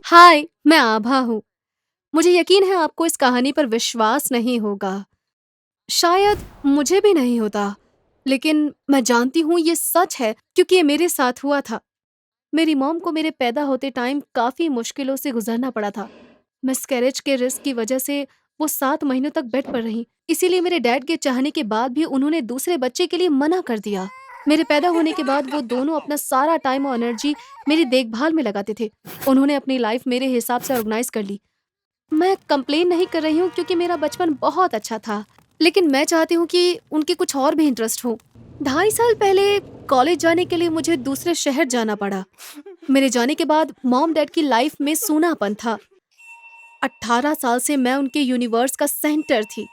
हाय, मैं आभा हूँ। मुझे यकीन है आपको इस कहानी पर विश्वास नहीं होगा। शायद मुझे भी नहीं होता, लेकिन मैं जानती हूँ ये सच है क्योंकि ये मेरे साथ हुआ था। मेरी मॉम को मेरे पैदा होते टाइम काफ़ी मुश्किलों से गुज़रना पड़ा था। मिसकैरेज के रिस्क की वजह से वो 7 महीनों तक बेड पर रहीं। इसीलिए मेरे डैड के चाहने के बाद भी उन्होंने दूसरे बच्चे के लिए मना कर दिया। मेरे पैदा होने के बाद वो दोनों अपना सारा टाइम और एनर्जी मेरी देखभाल में लगाते थे। उन्होंने अपनी लाइफ मेरे हिसाब से ऑर्गेनाइज़ कर ली। मैं कंप्लेन नहीं कर रही हूँ क्योंकि मेरा बचपन बहुत अच्छा था, लेकिन मैं चाहती हूँ कि उनके कुछ और भी इंटरेस्ट हो। 2.5 साल पहले कॉलेज जाने के लिए मुझे दूसरे शहर जाना पड़ा। मेरे जाने के बाद मॉम डैड की लाइफ में सूनापन था। 18 साल से मैं उनके यूनिवर्स का सेंटर थी।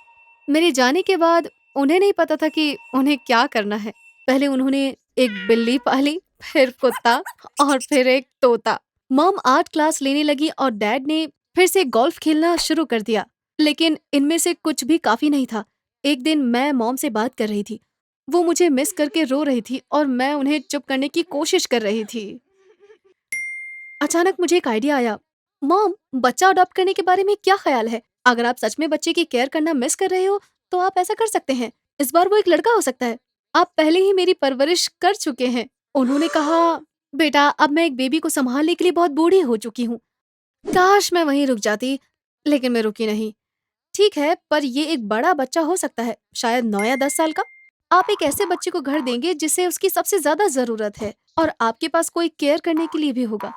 मेरे जाने के बाद उन्हें नहीं पता था कि उन्हें क्या करना है। पहले उन्होंने एक बिल्ली पाली, फिर कुत्ता और फिर एक तोता। मॉम आर्ट क्लास लेने लगी और डैड ने फिर से गोल्फ खेलना शुरू कर दिया। लेकिन इनमें से कुछ भी काफी नहीं था। एक दिन मैं मॉम से बात कर रही थी। वो मुझे मिस करके रो रही थी और मैं उन्हें चुप करने की कोशिश कर रही थी। अचानक मुझे एक आइडिया आया। मॉम, बच्चा अडॉप्ट करने के बारे में क्या ख्याल है? अगर आप सच में बच्चे की केयर करना मिस कर रहे हो, तो आप ऐसा कर सकते हैं। इस बार वो एक लड़का हो सकता है। आप पहले ही मेरी परवरिश कर चुके हैं। उन्होंने कहा, बेटा अब मैं एक बेबी को संभालने के लिए बहुत बूढ़ी हो चुकी हूँ। काश मैं वहीं रुक जाती, लेकिन मैं रुकी नहीं। ठीक है, पर ये एक बड़ा बच्चा हो सकता है, शायद 9 या 10 साल का। आप एक ऐसे बच्चे को घर देंगे जिसे उसकी सबसे ज्यादा जरूरत है और आपके पास कोई केयर करने के लिए भी होगा।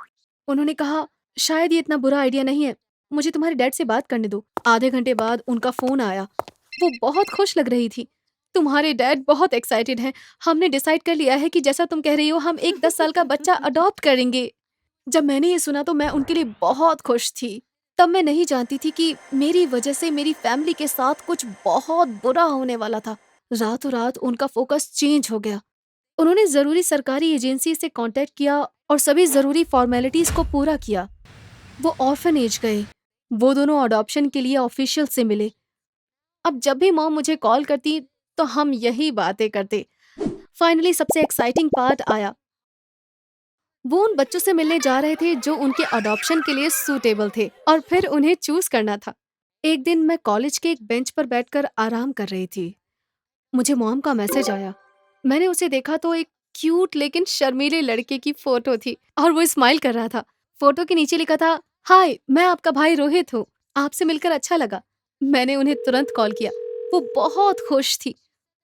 उन्होंने कहा, शायद ये इतना बुरा आइडिया नहीं है। मुझे तुम्हारे डैड से बात करने दो। आधे घंटे बाद उनका फोन आया। वो बहुत खुश लग रही थी। तुम्हारे डैड बहुत एक्साइटेड हैं। हमने डिसाइड कर लिया है कि जैसा तुम कह रही हो, हम एक 10 साल का बच्चा अडॉप्ट करेंगे। जब मैंने ये सुना तो मैं उनके लिए बहुत खुश थी। तब मैं नहीं जानती थी कि मेरी वजह से मेरी फैमिली के साथ कुछ बहुत बुरा होने वाला था। रातों रात उनका फोकस चेंज हो गया। उन्होंने जरूरी सरकारी एजेंसी से कांटेक्ट किया और सभी जरूरी फॉर्मेलिटीज को पूरा किया। वो ऑर्फनेज गए। वो दोनों अडॉप्शन के लिए ऑफिशियल से मिले। अब जब भी मॉम मुझे कॉल करती तो हम यही बातें करते। फाइनली सबसे एक्साइटिंग पार्ट आया। वो उन बच्चों से मिलने जा रहे थे जो उनके अडॉप्शन के लिए सूटेबल थे और फिर उन्हें चूज करना था। एक दिन मैं कॉलेज के एक बेंच पर बैठकर आराम कर रही थी। मुझे मॉम का मैसेज आया। मैंने उसे देखा तो एक क्यूट लेकिन शर्मीले लड़के की फोटो थी और वो स्माइल कर रहा था। फोटो के नीचे लिखा था, हाय मैं आपका भाई रोहित हूँ, आपसे मिलकर अच्छा लगा। मैंने उन्हें तुरंत कॉल किया। वो बहुत खुश थी।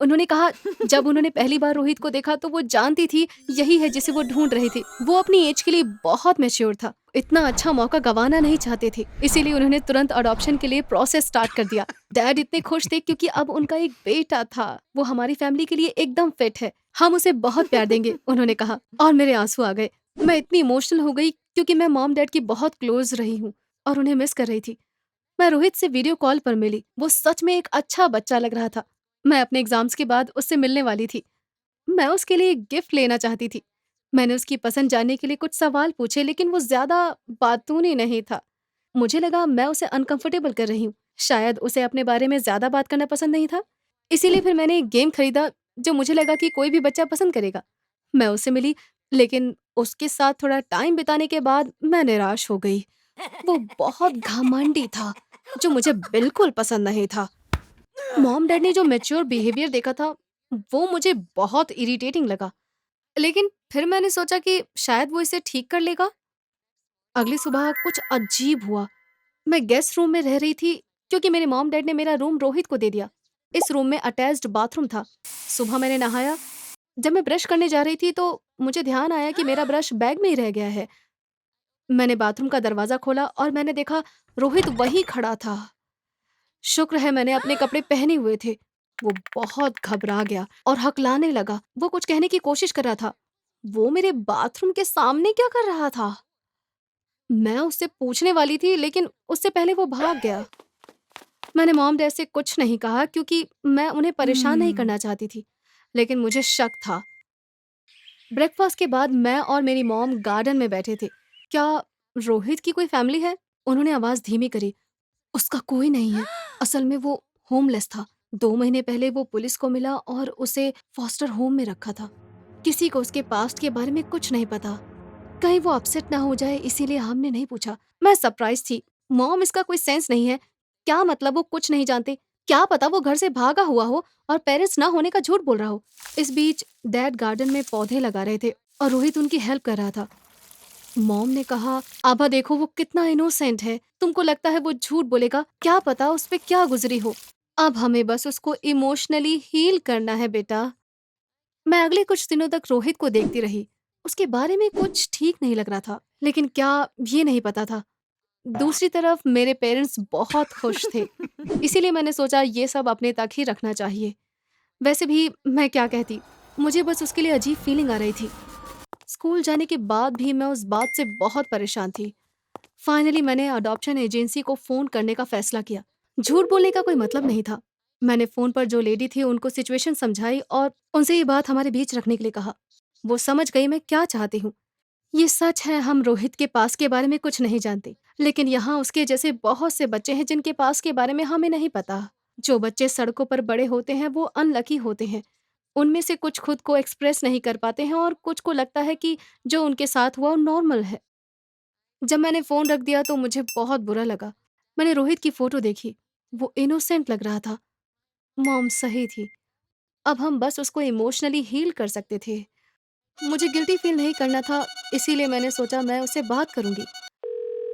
उन्होंने कहा, जब उन्होंने पहली बार रोहित को देखा तो वो जानती थी यही है जिसे वो ढूंढ रही थी। वो अपनी एज के लिए बहुत मैच्योर था। इतना अच्छा मौका गंवाना नहीं चाहते थे, इसीलिए उन्होंने तुरंत अडॉप्शन के लिए प्रोसेस स्टार्ट कर दिया। डैड इतने खुश थे क्योंकि अब उनका एक बेटा था। वो हमारी फैमिली के लिए एकदम फिट है। हम उसे बहुत प्यार देंगे, उन्होंने कहा। और मेरे आंसू आ गए। मैं इतनी इमोशनल हो गई क्योंकि मैं मॉम डैड की बहुत क्लोज रही हूँ और उन्हें मिस कर रही थी। मैं रोहित से वीडियो कॉल पर मिली। वो सच में एक अच्छा बच्चा लग रहा था। मैं अपने एग्जाम्स के बाद उससे मिलने वाली थी। मैं उसके लिए एक गिफ्ट लेना चाहती थी। मैंने उसकी पसंद जानने के लिए कुछ सवाल पूछे, लेकिन वो ज्यादा बातूनी नहीं था। मुझे लगा मैं उसे अनकंफर्टेबल कर रही हूँ। शायद उसे अपने बारे में ज्यादा बात करना पसंद नहीं था। इसीलिए फिर मैंने एक गेम खरीदा जो मुझे लगा कि कोई भी बच्चा पसंद करेगा। मैं उससे मिली, लेकिन उसके साथ थोड़ा टाइम बिताने के बाद मैं निराश हो गई। वो बहुत घमंडी था, जो मुझे बिल्कुल पसंद नहीं था। मॉम डैड ने जो मैच्योर बिहेवियर देखा था, वो मुझे बहुत इरिटेटिंग लगा। लेकिन फिर मैंने सोचा कि शायद वो इसे ठीक कर लेगा। अगली सुबह कुछ अजीब हुआ। मैं गेस्ट रूम में रह रही थी क्योंकि मेरे मॉम डैड ने मेरा रूम रोहित को दे दिया। इस रूम में अटैच्ड बाथरूम था। सुबह मैंने नहाया। जब मैं ब्रश करने जा रही थी तो मुझे ध्यान आया कि मेरा ब्रश बैग में ही रह गया है। मैंने बाथरूम का दरवाजा खोला और मैंने देखा रोहित वहीं खड़ा था। शुक्र है मैंने अपने कपड़े पहने हुए थे। वो बहुत घबरा गया और हकलाने लगा। वो कुछ कहने की कोशिश कर रहा था। वो मेरे बाथरूम के सामने क्या कर रहा था? मैं उससे पूछने वाली थी, लेकिन उससे पहले वो भाग गया। मैंने मॉम डैड से कुछ नहीं कहा क्योंकि मैं उन्हें परेशान नहीं करना चाहती थी, लेकिन मुझे शक था। ब्रेकफास्ट के बाद मैं और मेरी मॉम गार्डन में बैठे थे। क्या रोहित की कोई फैमिली है? उन्होंने आवाज धीमी करी। उसका कोई नहीं है। असल में वो होमलेस था। 2 महीने पहले वो पुलिस को मिला और उसे फॉस्टर होम में रखा था। किसी को उसके पास्ट के बारे में कुछ नहीं पता। कहीं वो अपसेट ना हो जाए इसीलिए हमने नहीं पूछा। मैं सरप्राइज़ थी। मॉम इसका कोई सेंस नहीं है। क्या मतलब वो कुछ नहीं जानते? क्या पता वो घर से भागा हुआ हो और पेरेंट्स ना होने का झूठ बोल रहा हो। इस बीच डैड गार्डन में पौधे लगा रहे थे और रोहित उनकी हेल्प कर रहा था। मॉम ने कहा, आभा देखो वो कितना इनोसेंट है। तुमको लगता है वो झूठ बोलेगा? क्या पता उस पे क्या गुज़री हो। अब हमें बस उसको इमोशनली हील करना है बेटा। मैं अगले कुछ दिनों तक रोहित को देखती रही। उसके बारे में कुछ ठीक नहीं लग रहा था, लेकिन क्या ये नहीं पता था। दूसरी तरफ मेरे पेरेंट्स बहुत खुश थे, इसीलिए मैंने सोचा ये सब अपने तक ही रखना चाहिए। वैसे भी मैं क्या कहती, मुझे बस उसके लिए अजीब फीलिंग आ रही थी। स्कूल जाने के बाद भी मैं उस बात से बहुत परेशान थी। फाइनली मैंने अडॉप्शन एजेंसी को फ़ोन करने का फैसला किया। झूठ बोलने का कोई मतलब नहीं था। मैंने फ़ोन पर जो लेडी थी उनको सिचुएशन समझाई और उनसे ये बात हमारे बीच रखने के लिए कहा। वो समझ गई मैं क्या चाहती हूँ। ये सच है हम रोहित के पास के बारे में कुछ नहीं जानते, लेकिन यहाँ उसके जैसे बहुत से बच्चे हैं जिनके पास के बारे में हमें नहीं पता। जो बच्चे सड़कों पर बड़े होते हैं वो अनलकी होते हैं। उनमें से कुछ खुद को एक्सप्रेस नहीं कर पाते हैं और कुछ को लगता है कि जो उनके साथ हुआ वो नॉर्मल है। जब मैंने फ़ोन रख दिया तो मुझे बहुत बुरा लगा। मैंने रोहित की फ़ोटो देखी। वो इनोसेंट लग रहा था। मॉम सही थी। अब हम बस उसको इमोशनली हील कर सकते थे। मुझे गिल्टी फ़ील नहीं करना था, इसीलिए मैंने सोचा मैं उससे बात करूँगी।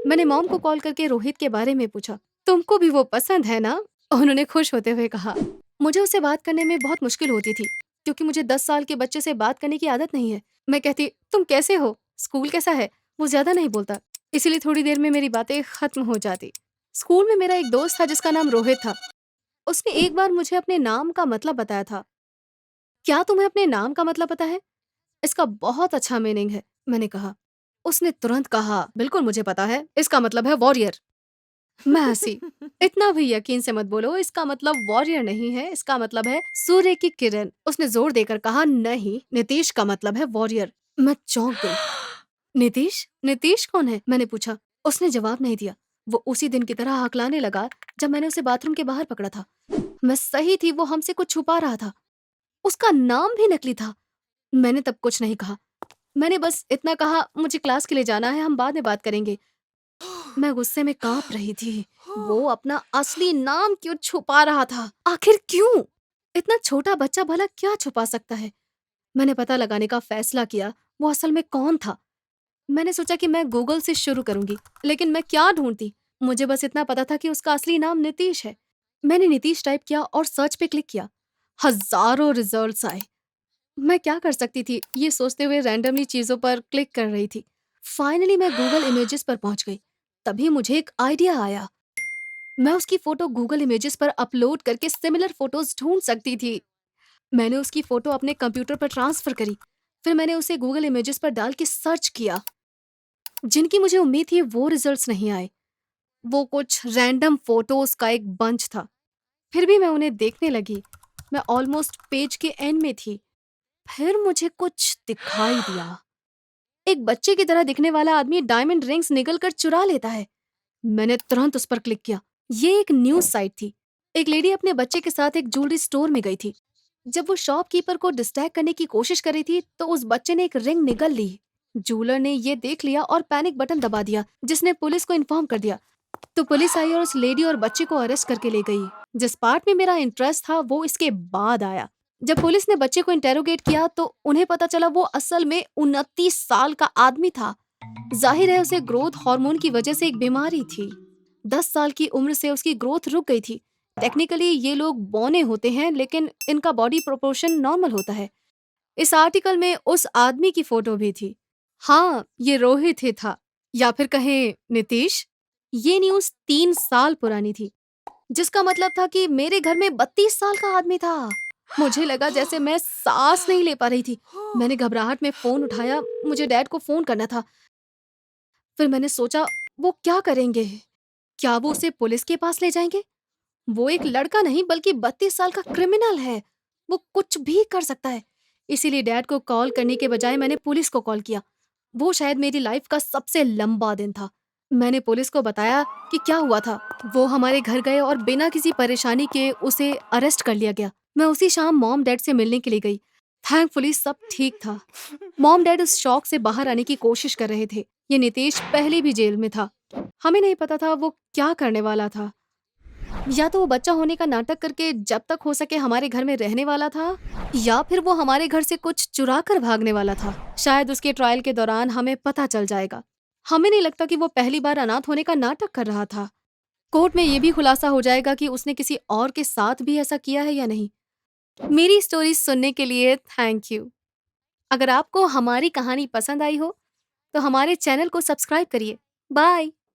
मैंने मॉम को कॉल करके रोहित के बारे में पूछा। तुमको भी वो पसंद है ना? उन्होंने खुश होते हुए कहा। मुझे उससे बात करने में बहुत मुश्किल होती थी, क्योंकि मुझे 10 साल के बच्चे से बात करने की आदत नहीं है। मैं कहती, तुम कैसे हो? स्कूल कैसा है? वो ज़्यादा नहीं बोलता, इसीलिए थोड़ी देर में मेरी बातें खत्म हो जाती। स्कूल में मेरा एक दोस्त था जिसका नाम रोहित था। उसने एक बार मुझे अपने नाम का मतलब बताया था। क्या तुम्हें अपने नाम का मतलब पता है? इसका बहुत अच्छा मीनिंग है, मैंने कहा। उसने तुरंत कहा, बिल्कुल मुझे पता है, इसका मतलब है वॉरियर। मैं हंसी। इतना भी यकीन से मत बोलो, इसका मतलब वॉरियर नहीं है, इसका मतलब है सूर्य की किरण। उसने जोर देकर कहा, नहीं, नीतीश का मतलब है वॉरियर। मैं चौंक गई। नीतीश? नीतीश कौन है? मैंने पूछा। उसने जवाब नहीं दिया। वो उसी दिन की तरह हकलाने लगा जब मैंने उसे बाथरूम के बाहर पकड़ा था। मैं सही थी, वो हमसे कुछ छुपा रहा था। उसका नाम भी नकली था। मैंने तब कुछ नहीं कहा। मैंने बस इतना कहा, मुझे क्लास के लिए जाना है, हम बाद में बात करेंगे। मैं गुस्से में कांप रही थी। वो अपना असली नाम क्यों छुपा रहा था? आखिर क्यों? इतना छोटा बच्चा भला क्या छुपा सकता है? मैंने पता लगाने का फैसला किया, वो असल में कौन था। मैंने सोचा कि मैं गूगल से शुरू करूंगी, लेकिन मैं क्या ढूंढती? मुझे बस इतना पता था कि उसका असली नाम नीतीश है। मैंने नीतीश टाइप किया और सर्च पे क्लिक किया। हजारों रिजल्ट्स आए। मैं क्या कर सकती थी, ये सोचते हुए रैंडमली चीजों पर क्लिक कर रही थी। फाइनली मैं गूगल इमेजेस पर पहुंच गई। तभी मुझे एक आइडिया आया। मैं उसकी फोटो गूगल इमेजेस पर अपलोड करके सिमिलर फोटोज ढूंढ सकती थी। मैंने उसकी फोटो अपने कंप्यूटर पर ट्रांसफर करी। फिर मैंने उसे गूगल इमेजेस पर डाल के सर्च किया। जिनकी मुझे उम्मीद थी वो रिजल्ट्स नहीं आए। वो कुछ रैंडम फोटोज का एक बंच था। फिर भी मैं उन्हें देखने लगी। मैं ऑलमोस्ट पेज के एंड में थी। फिर मुझे कुछ दिखाई दिया। एक बच्चे की तरह दिखने वाला आदमी डायमंड रिंग्स निगल कर चुरा लेता है। मैंने तुरंत उस पर क्लिक किया। ये एक न्यूज साइट थी। एक लेडी अपने बच्चे के साथ एक ज्वेलरी स्टोर में गई थी। जब वो शॉपकीपर को डिस्ट्रैक्ट करने की कोशिश कर रही थी तो उस बच्चे ने एक रिंग निगल ली। जूलर ने ये देख लिया और पैनिक बटन दबा दिया, जिसने पुलिस को इन्फॉर्म कर दिया। तो पुलिस आई और उस लेडी और बच्चे को अरेस्ट करके ले गई। जिस पार्ट में मेरा इंटरेस्ट था वो इसके बाद आया। जब पुलिस ने बच्चे को इंटेरोगेट किया तो उन्हें पता चला वो असल में 29 साल का आदमी था। जाहिर है उसे ग्रोथ हार्मोन की वजह से एक बीमारी थी। 10 साल की उम्र से उसकी ग्रोथ रुक गई थी। टेक्निकली ये लोग बौने होते हैं, लेकिन इनका बॉडी प्रोपोर्शन नॉर्मल होता है। इस आर्टिकल में उस आदमी की फोटो भी थी। हाँ, ये रोहित ही था, या फिर कहें नीतीश। ये न्यूज़ 3 साल पुरानी थी, जिसका मतलब था कि मेरे घर में 32 साल का आदमी था। मुझे लगा जैसे मैं सांस नहीं ले पा रही थी। मैंने घबराहट में फ़ोन उठाया, मुझे डैड को फ़ोन करना था। फिर मैंने सोचा, वो क्या करेंगे? क्या वो उसे पुलिस के पास ले जाएँगे? वो एक लड़का नहीं बल्कि 32 साल का क्रिमिनल है। वो कुछ भी कर सकता है। इसीलिए डैड को कॉल करने के बजाय मैंने पुलिस को कॉल किया। वो शायद मेरी लाइफ का सबसे लंबा दिन था। मैंने पुलिस को बताया कि क्या हुआ था। वो हमारे घर गए और बिना किसी परेशानी के उसे अरेस्ट कर लिया गया। मैं उसी शाम मॉम डैड से मिलने के लिए गई। थैंकफुली सब ठीक था। मॉम डैड उस शौक से बाहर आने की कोशिश कर रहे थे। ये नितेश पहले भी जेल में था। हमें नहीं पता था वो क्या करने वाला था। या तो वो बच्चा होने का नाटक करके जब तक हो सके हमारे घर में रहने वाला था, या फिर वो हमारे घर से कुछ चुरा कर भागने वाला था। शायद उसके ट्रायल के दौरान हमें पता चल जाएगा। हमें नहीं लगता कि वो पहली बार अनाथ होने का नाटक कर रहा था। कोर्ट में ये भी खुलासा हो जाएगा कि उसने किसी और के साथ भी ऐसा किया है या नहीं। मेरी स्टोरी सुनने के लिए थैंक यू। अगर आपको हमारी कहानी पसंद आई हो तो हमारे चैनल को सब्सक्राइब करिए। बाय।